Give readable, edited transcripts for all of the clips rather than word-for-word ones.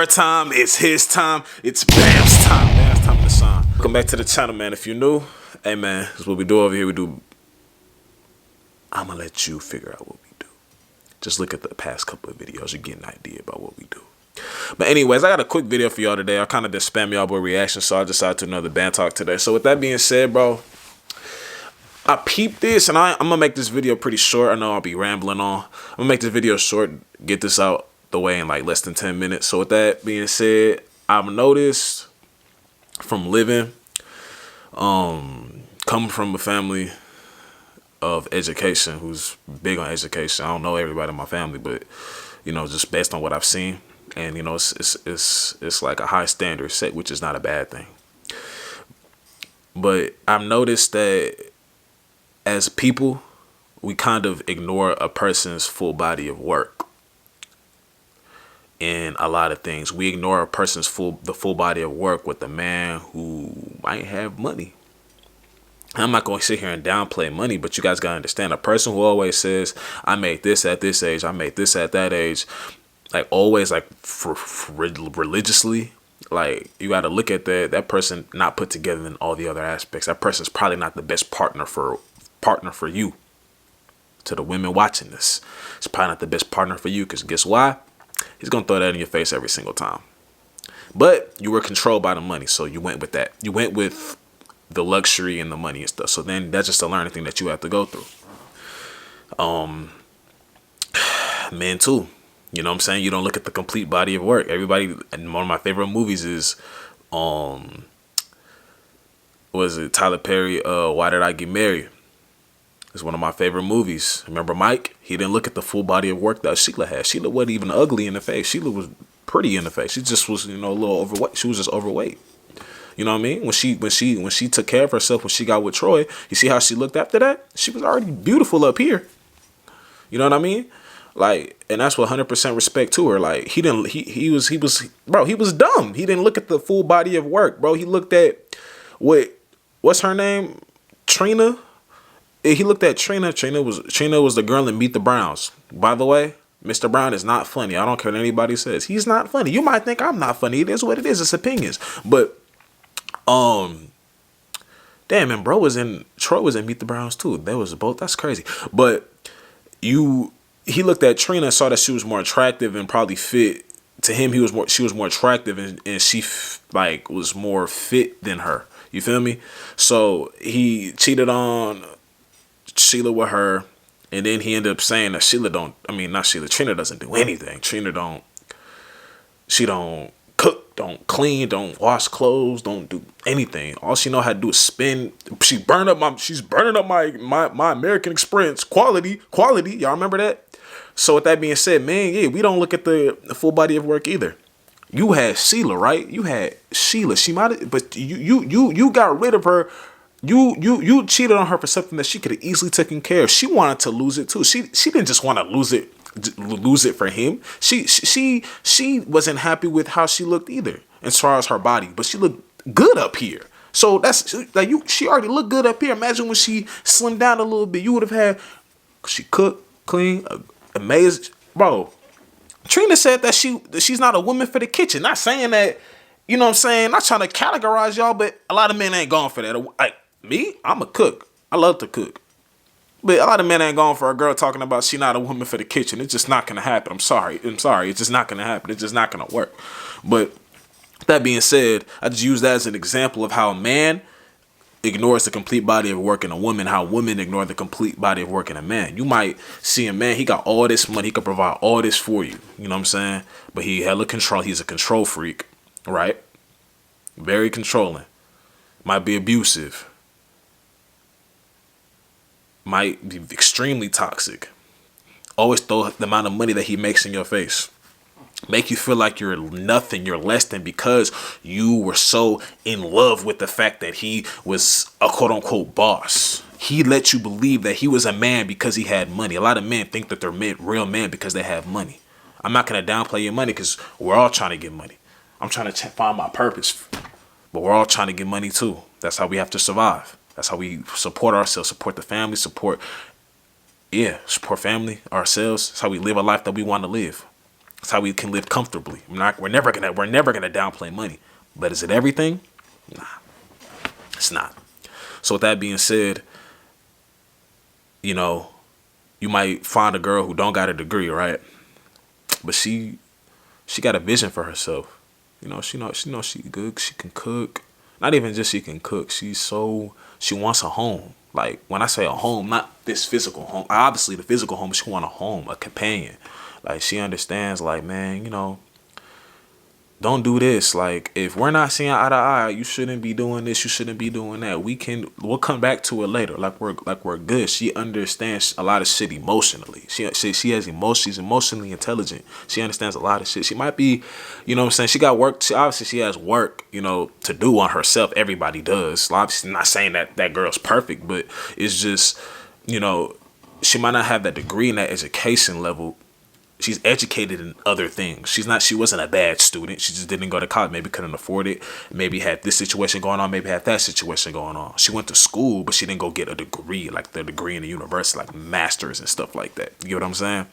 our time. It's his time. It's Bam's time. Bam's time to shine. Welcome back to the channel, man. If you're new, hey, man, this is what we do over here. I'm going to let you figure out what we do. Just look at the past couple of videos. You get an idea about what we do. But anyways, I got a quick video for y'all today. I kind of just spam y'all with reactions, so I decided to do another band talk today. So with that being said, bro, I peeped this, and I'm going to make this video pretty short. I know I'll be rambling on. I'm going to make this video short, get this out the way in like less than 10 minutes. So with that being said, I've noticed from living, coming from a family of education who's big on education. I don't know everybody in my family, but, you know, just based on what I've seen. And, you know, it's like a high standard set, which is not a bad thing. But I've noticed that as people, we kind of ignore a person's full body of work in a lot of things. We ignore a person's the full body of work with a man who might have money. I'm not going to sit here and downplay money, but you guys got to understand, a person who always says, I made this at this age, I made this at that age, like always, like for religiously, like you got to look at that person not put together in all the other aspects. That person's probably not the best partner for you. To the women watching this, it's probably not the best partner for you, because guess why? He's going to throw that in your face every single time. But you were controlled by the money, so you went with that. You went with the luxury and the money and stuff. So then that's just a learning thing that you have to go through. Men too. You know what I'm saying? You don't look at the complete body of work. Everybody, and one of my favorite movies is was it Tyler Perry, Why Did I Get Married? It's one of my favorite movies. Remember Mike? He didn't look at the full body of work that Sheila had. Sheila wasn't even ugly in the face. Sheila was pretty in the face. She just was, you know, a little overweight. She was just overweight. You know what I mean? When she took care of herself, when she got with Troy, you see how she looked after that? She was already beautiful up here. You know what I mean? Like, and that's what 100% respect to her. Like, he was dumb. He didn't look at the full body of work, bro. He looked at what's her name? Trina. He looked at Trina. Trina was the girl in Meet the Browns. By the way, Mr. Brown is not funny. I don't care what anybody says. He's not funny. You might think I'm not funny. It is what it is. It's opinions. But damn, and Troy was in Meet the Browns too. They was both. That's crazy. But he looked at Trina and saw that she was more attractive and probably fit. To him, she was more attractive, and she like was more fit than her. You feel me? So he cheated on Sheila with her, and then he ended up saying that Trina doesn't do anything. She don't cook, don't clean, don't wash clothes, don't do anything. All she know how to do is spin. She's burning up my American Express quality. Y'all remember that? So with that being said, man, yeah, we don't look at the full body of work either. You had Sheila, right? You had Sheila. She might have, but you got rid of her. You cheated on her for something that she could have easily taken care of. She wanted to lose it too. She didn't just want to lose it for him. She wasn't happy with how she looked either, as far as her body, but she looked good up here. So that's like she already looked good up here. Imagine when she slimmed down a little bit, you would have had. She cooked, clean, amazing, bro. Trina said that she's not a woman for the kitchen. Not saying that, you know what I'm saying? Not trying to categorize y'all, but a lot of men ain't going for that. Like me, I'm a cook. I love to cook. But a lot of men ain't going for a girl talking about she not a woman for the kitchen. It's just not going to happen. I'm sorry. It's just not going to happen. It's just not going to work. But that being said, I just use that as an example of how a man ignores the complete body of work in a woman, how women ignore the complete body of work in a man. You might see a man, he got all this money, he could provide all this for you. You know what I'm saying? But he hella control. He's a control freak, right? Very controlling. Might be abusive. Might be extremely toxic. Always throw the amount of money that he makes in your face. Make you feel like you're nothing, you're less than, because you were so in love with the fact that he was a quote-unquote boss. He let you believe that he was a man because he had money. A lot of men think that they're real men because they have money. I'm not going to downplay your money, because we're all trying to get money. I'm trying to find my purpose. But we're all trying to get money too. That's how we have to survive. That's how we support ourselves, support the family, support family, ourselves. That's how we live a life that we want to live. That's how we can live comfortably. We're never gonna downplay money. But is it everything? Nah, it's not. So with that being said, you know, you might find a girl who don't got a degree, right? But she got a vision for herself. She good. She can cook. Not even just she can cook. She wants a home. Like when I say a home, not this physical home. Obviously the physical home, but she want a home, a companion. Like she understands. Like man, don't do this. Like if we're not seeing eye to eye, you shouldn't be doing this. You shouldn't be doing that. We'll come back to it later. Like we're good. She understands a lot of shit emotionally. She has emotion. She's emotionally intelligent. She understands a lot of shit. She might be, what I'm saying. She got work. Obviously she has work, to do on herself. Everybody does. Obviously not saying that girl's perfect, but it's just, she might not have that degree and that education level. She's educated in other things. She wasn't a bad student. She just didn't go to college. Maybe couldn't afford it. Maybe had this situation going on. Maybe had that situation going on. She went to school, but she didn't go get a degree, like the degree in the university, like masters and stuff like that. You get what I'm saying?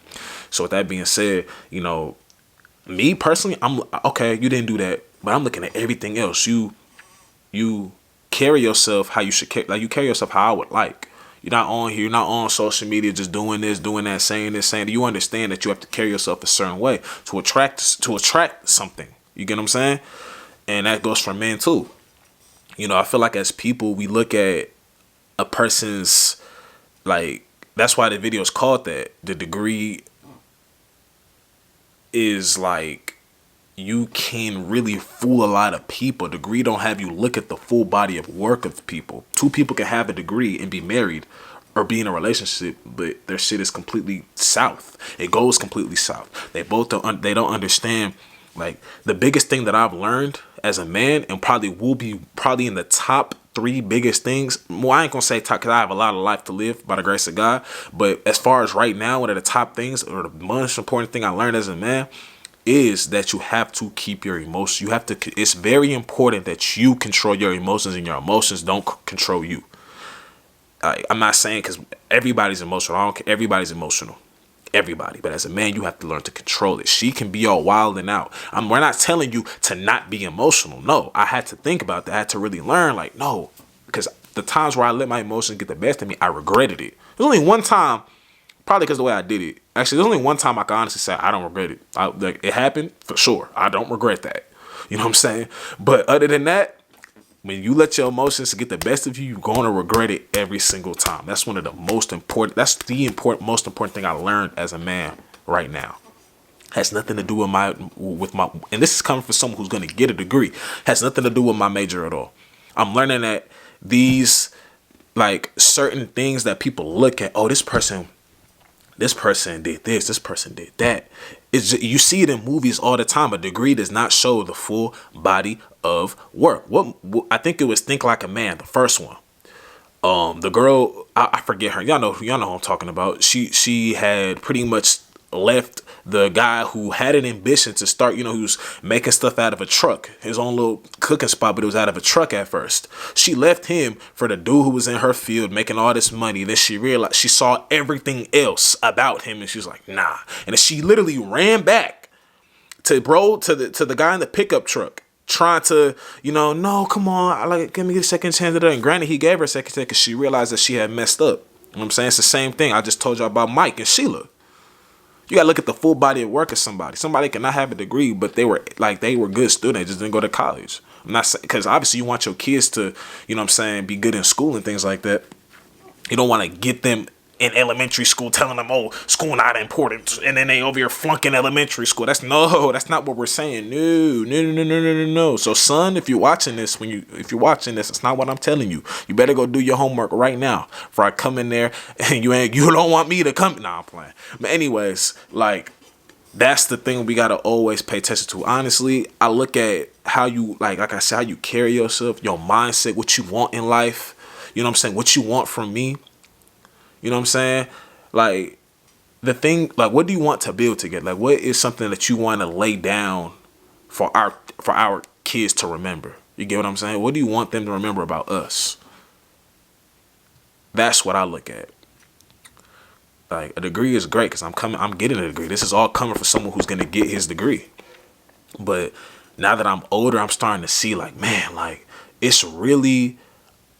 So with that being said, me personally, I'm okay. You didn't do that, but I'm looking at everything else. You carry yourself how you should carry. Like you carry yourself how I would like. You're not on here, you're not on social media just doing this, doing that, saying this, saying that. You understand that you have to carry yourself a certain way to attract something. You get what I'm saying? And that goes for men too. I feel like as people, we look at a person's, like, that's why the video is called that. The degree is like, you can really fool a lot of people. A degree don't have you look at the full body of work of people. Two people can have a degree and be married or be in a relationship, but their shit is completely south. It goes completely south. They don't understand. Like the biggest thing that I've learned as a man, and probably will be in the top 3 biggest things. Well, I ain't gonna say top because I have a lot of life to live by the grace of God. But as far as right now, one of the top things or the most important thing I learned as a man is that you have to keep your emotions. It's very important that you control your emotions and your emotions don't control you. I'm not saying because everybody's emotional. I don't care. Everybody's emotional. Everybody. But as a man, you have to learn to control it. She can be all wild and out. We're not telling you to not be emotional. No, I had to think about that. I had to really learn like, no, because the times where I let my emotions get the best of me, I regretted it. There's only one time. Probably because the way I did it. Actually, there's only one time I can honestly say I don't regret it. It happened for sure. I don't regret that. You know what I'm saying? But other than that, when you let your emotions get the best of you, you're going to regret it every single time. That's one of the most important. That's the most important thing I learned as a man right now. Has nothing to do with my, and this is coming from someone who's going to get a degree. Has nothing to do with my major at all. I'm learning that these, like certain things that people look at, oh, this person did this, this person did that. You see it in movies all the time. A degree does not show the full body of work. What I think it was Think Like a Man, the first one. The girl, I forget her. Y'all know who I'm talking about. She had pretty much left the guy who had an ambition to start, he was making stuff out of a truck, his own little cooking spot, but it was out of a truck at first. She left him for the dude who was in her field making all this money. Then she realized she saw everything else about him and she was like, nah. And she literally ran back to the guy in the pickup truck trying to, no, come on, give me a second chance at that. And granted, he gave her a second chance because she realized that she had messed up. You know what I'm saying? It's the same thing I just told you about Mike and Sheila. You gotta look at the full body of work of somebody. Somebody cannot have a degree, but they were good students, they just didn't go to college. I'm not saying, because obviously you want your kids to, be good in school and things like that. You don't want to get them in elementary school telling them, oh, school not important, and then they over here flunking elementary school. That's not what we're saying. No. So son, if you're watching this, it's not what I'm telling you. You better go do your homework right now before I come in there and you don't want me to come. Nah, I'm playing. But anyways, that's the thing we gotta always pay attention to. Honestly, I look at how you like I said, how you carry yourself, your mindset, what you want in life. You know what I'm saying? What you want from me. You know what I'm saying? Like the thing, what do you want to build together? What is something that you want to lay down for our kids to remember? You get what I'm saying? What do you want them to remember about us? That's what I look at. Like a degree is great because I'm getting a degree. This is all coming from someone who's gonna get his degree. But now that I'm older, I'm starting to see like, man, like it's really,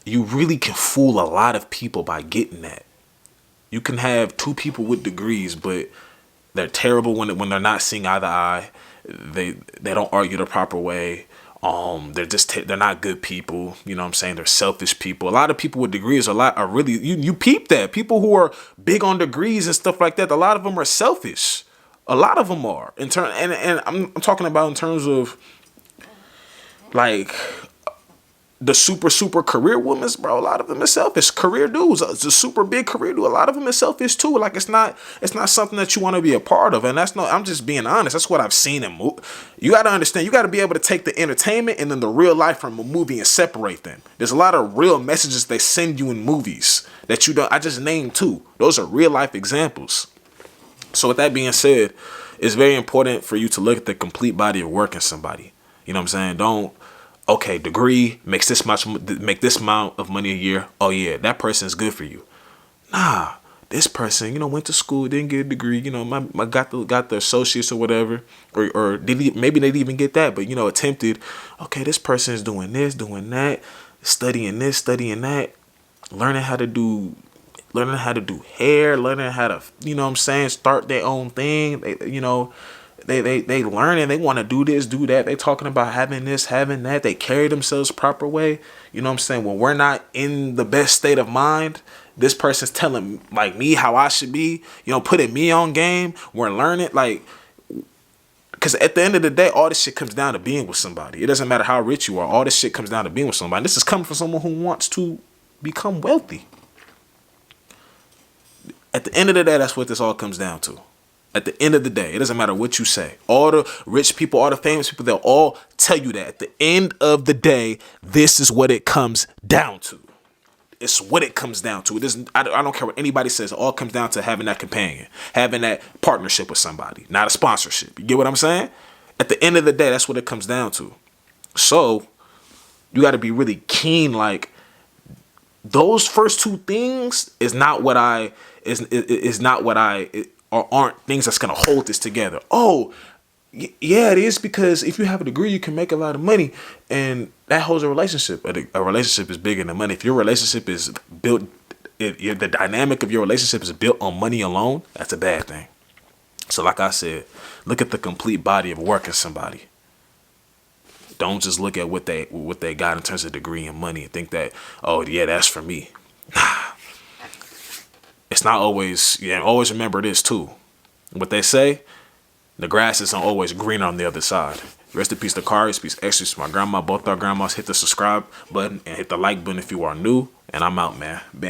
you really can fool a lot of people by getting that. You can have two people with degrees, but they're terrible when they're not seeing eye to eye. They don't argue the proper way. They're not good people. You know what I'm saying? They're selfish people. A lot of people with degrees are really, you peep that. People who are big on degrees and stuff like that, a lot of them are selfish. A lot of them are and I'm talking about in terms of like the super career women, bro. A lot of them are selfish. Career dudes, it's a super big career dude. A lot of them are selfish too. Like it's not something that you want to be a part of. And that's no, I'm just being honest. That's what I've seen in You got to understand. You got to be able to take the entertainment and then the real life from a movie and separate them. There's a lot of real messages they send you in movies that you don't. I just named two. Those are real life examples. So with that being said, it's very important for you to look at the complete body of work in somebody. You know what I'm saying? Okay, degree makes make this amount of money a year. Oh yeah, that person is good for you. Nah, this person, went to school, didn't get a degree. My got the associates or whatever, or maybe they didn't even get that, but attempted. Okay, this person is doing this, doing that, studying this, studying that, learning how to do hair, learning how to, start their own thing. They learning, they want to do this, do that. They talking about having this, having that. They carry themselves proper way. You know what I'm saying? When we're not in the best state of mind, this person's telling like me how I should be, putting me on game. We're learning because at the end of the day, all this shit comes down to being with somebody. It doesn't matter how rich you are. All this shit comes down to being with somebody. This is coming from someone who wants to become wealthy. At the end of the day, that's what this all comes down to. At the end of the day, it doesn't matter what you say. All the rich people, all the famous people, they'll all tell you that. At the end of the day, this is what it comes down to. It's what it comes down to. It isn't. I don't care what anybody says. It all comes down to having that companion, having that partnership with somebody, not a sponsorship. You get what I'm saying? At the end of the day, that's what it comes down to. So you got to be really keen. Like those first two things is not what I or aren't things that's gonna hold this together. Oh, yeah, it is, because if you have a degree, you can make a lot of money, and that holds a relationship. A relationship is bigger than money. If your relationship is built, if the dynamic of your relationship is built on money alone, that's a bad thing. So, like I said, look at the complete body of work in somebody. Don't just look at what they got in terms of degree and money and think that, oh yeah, that's for me. Nah. It's not always, always remember this too. What they say, the grass isn't always greener on the other side. Rest in peace to Kari, peace extra to my grandma. Both our grandmas. Hit the subscribe button and hit the like button if you are new. And I'm out, man. Bam.